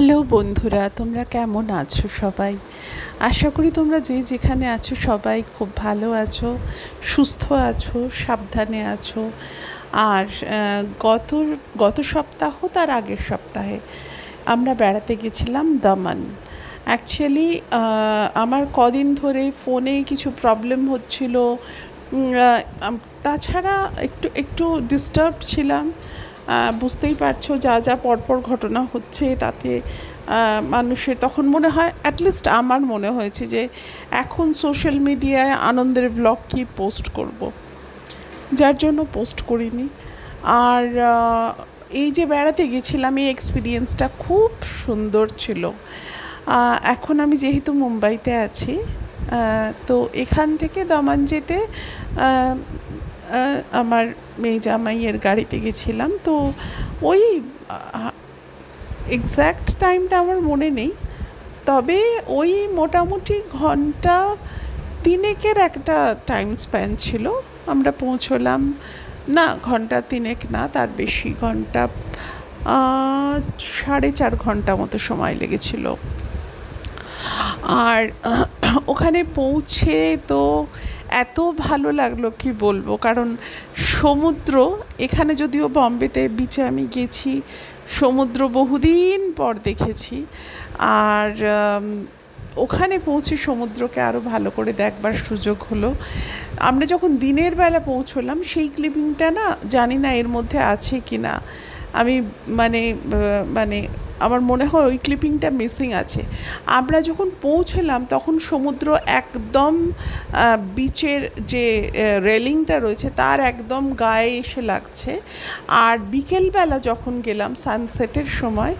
Hello বন্ধুরা, তোমরা কেমন আছো সবাই? আশা করি তোমরা যে যেখানে আছো সবাই খুব ভালো আছো, সুস্থ আছো, সাবধানে আছো। আর গত গত সপ্তাহ তার আগের সপ্তাহে আমরা বেড়াতে গেছিলাম দামান। অ্যাকচুয়ালি আমার কদিন ধরে ফোনে কিছু প্রবলেম হচ্ছিল, তাছাড়া একটু একটু ডিস্টার্বড ছিলাম। বুঝতেই পারছো, যা যা পরপর ঘটনা হচ্ছে তাতে মানুষের তখন মনে হয়, অ্যাটলিস্ট আমার মনে হয়েছে যে এখন সোশ্যাল মিডিয়ায় আনন্দের ব্লগ কি পোস্ট করব, যার জন্য পোস্ট করিনি। আর এই যে বেড়াতে গেছিলাম, এই এক্সপিরিয়েন্সটা খুব সুন্দর ছিল। এখন আমি যেহেতু মুম্বাইতে আছি, তো এখান থেকে দামান যেতে আমার মেয়ে জামাইয়ের গাড়িতে গেছিলাম। তো ওই এক্স্যাক্ট টাইমটা আমার মনে নেই, তবে ওই মোটামুটি ঘন্টা তিনেকের একটা টাইম স্প্যান ছিল। আমরা পৌঁছলাম, না ঘন্টা তিনেক না, তার বেশি, ঘন্টা 4.5 ঘন্টা মতো সময় লেগেছিল। আর ওখানে পৌঁছে তো এত ভালো লাগলো কি বলবো, কারণ সমুদ্র, এখানে যদিও বম্বেতে বিচে আমি গেছি, সমুদ্র বহুদিন পর দেখেছি। আর ওখানে পৌঁছে সমুদ্রকে আরও ভালো করে দেখবার সুযোগ হলো। আমরা যখন দিনের বেলা পৌঁছলাম, সেই ক্লিপিংটা না জানি না এর মধ্যে আছে কি না, আমি মানে মানে আমার মনে হয় ওই ক্লিপিংটা মিসিং আছে। আমরা যখন পৌঁছলাম তখন সমুদ্র একদম বিচের যে রেলিংটা রয়েছে তার একদম গায়ে এসে লাগছে। আর বিকেলবেলা যখন গেলাম সানসেটের সময়,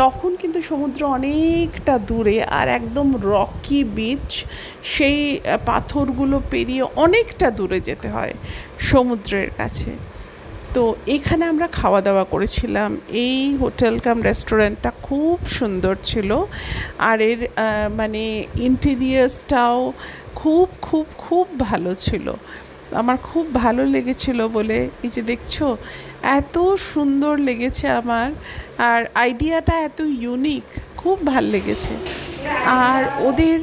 তখন কিন্তু সমুদ্র অনেকটা দূরে, আর একদম রকি বিচ, সেই পাথরগুলো পেরিয়ে অনেকটা দূরে যেতে হয় সমুদ্রের কাছে। তো এখানে আমরা খাওয়া দাওয়া করেছিলাম। এই হোটেল কাম রেস্টুরেন্টটা খুব সুন্দর ছিল, আর এর মানে ইন্টেরিয়ার্সটাও খুব খুব খুব ভালো ছিল। আমার খুব ভালো লেগেছিল বলে, এই যে দেখছো, এত সুন্দর লেগেছে আমার, আর আইডিয়াটা এত ইউনিক, খুব ভাল লেগেছে। আর ওদের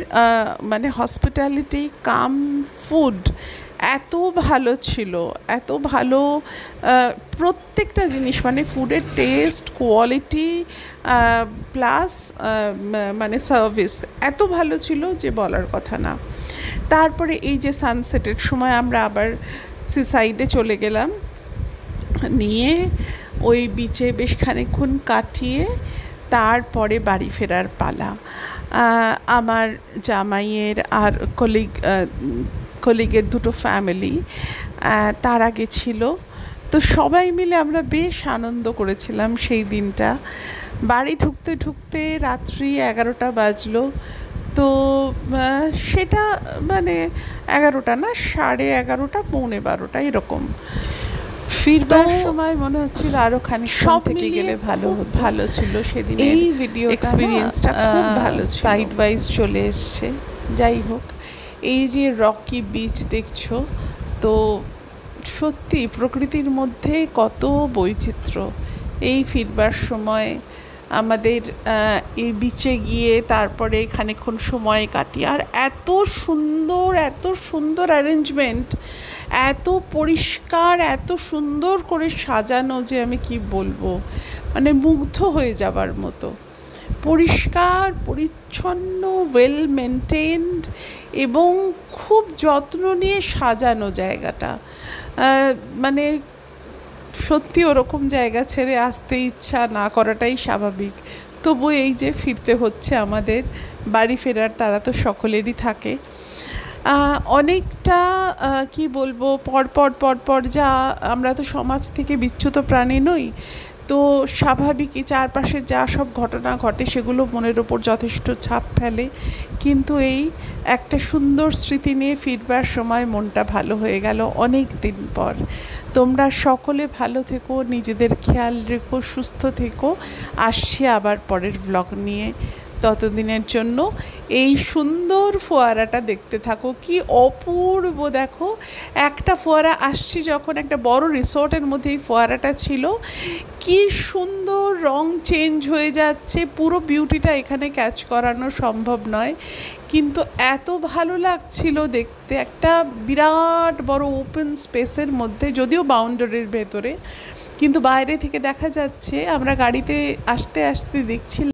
মানে হসপিটালিটি কাম ফুড এত ভালো ছিল, এত ভালো প্রত্যেকটা জিনিস, মানে ফুডের টেস্ট, কোয়ালিটি প্লাস মানে সার্ভিস এত ভালো ছিল যে বলার কথা না। তারপরে এই যে সানসেটের সময় আমরা আবার সি সাইডে চলে গেলাম, নিয়ে ওই বিচে বেশ খানিকক্ষণ কাটিয়ে তারপরে বাড়ি ফেরার পালা। আমার জামাইয়ের আর কলিগের দুটো ফ্যামিলি তারা গেছিল। তো সবাই মিলে আমরা বেশ আনন্দ করেছিলাম সেই দিনটা। বাড়ি ঢুকতে ঢুকতে রাত্রি 11টা বাজলো। তো সেটা মানে 11টা না, 11:30, 11:45 এরকম। ফিরবার সময় মনে হচ্ছিল আরও খানিকক্ষণ থেকে গেলে ভালো ছিল। সেদিন এই ভিডিও এক্সপিরিয়েন্সটা খুব ভালো, সাইড ওয়াইজ চলে এসছে। যাই হোক, এই যে রকি বিচ দেখছো, তো সত্যি প্রকৃতির মধ্যে কত বৈচিত্র্য। এই ফিরবার সময় আমাদের এই বিচে গিয়ে তারপরে খানিকক্ষণ সময় কাটি, আর এত সুন্দর অ্যারেঞ্জমেন্ট, এত পরিষ্কার, এত সুন্দর করে সাজানো যে আমি কি বলবো, মানে মুগ্ধ হয়ে যাবার মতো। পরিষ্কার পরিচ্ছন্ন, ওয়েল মেনটেনড, এবং খুব যত্ন নিয়ে সাজানো জায়গাটা। মানে সত্যি ওরকম জায়গা ছেড়ে আসতে ইচ্ছা না করাটাই স্বাভাবিক। তবু এই যে ফিরতে হচ্ছে আমাদের, বাড়ি ফেরার তারা তো সকলেরই থাকে। অনেকটা কি বলবো, পরপর যা, আমরা তো সমাজ থেকে বিচ্যুত প্রাণী নই, তো স্বাভাবিকই চারপাশের যা সব ঘটনা ঘটে সেগুলো মনের ওপর যথেষ্ট ছাপ ফেলে। কিন্তু এই একটা সুন্দর স্মৃতি নিয়ে ফিরবার সময় মনটা ভালো হয়ে গেল অনেক দিন পর। তোমরা সকলে ভালো থেকো, নিজেদের খেয়াল রেখো, সুস্থ থেকো। আসছি আবার পরের ব্লগ নিয়ে। ততদিনের জন্য এই সুন্দর ফোয়ারাটা দেখতে থাকো। কি অপূর্ব দেখো, একটা ফোয়ারা আসছি যখন, একটা বড় রিসর্টের মধ্যে এই ফোয়ারাটা ছিল, কি সুন্দর রং চেঞ্জ হয়ে যাচ্ছে, পুরো বিউটিটা এখানে ক্যাচ করানো সম্ভব নয়, কিন্তু এত ভালো লাগছিল দেখতে। একটা বিরাট বড় ওপেন স্পেসের মধ্যে, যদিও বাউন্ডারির ভেতরে, কিন্তু বাইরে থেকে দেখা যাচ্ছে, আমরা গাড়িতে আসতে আসতে দেখছিলাম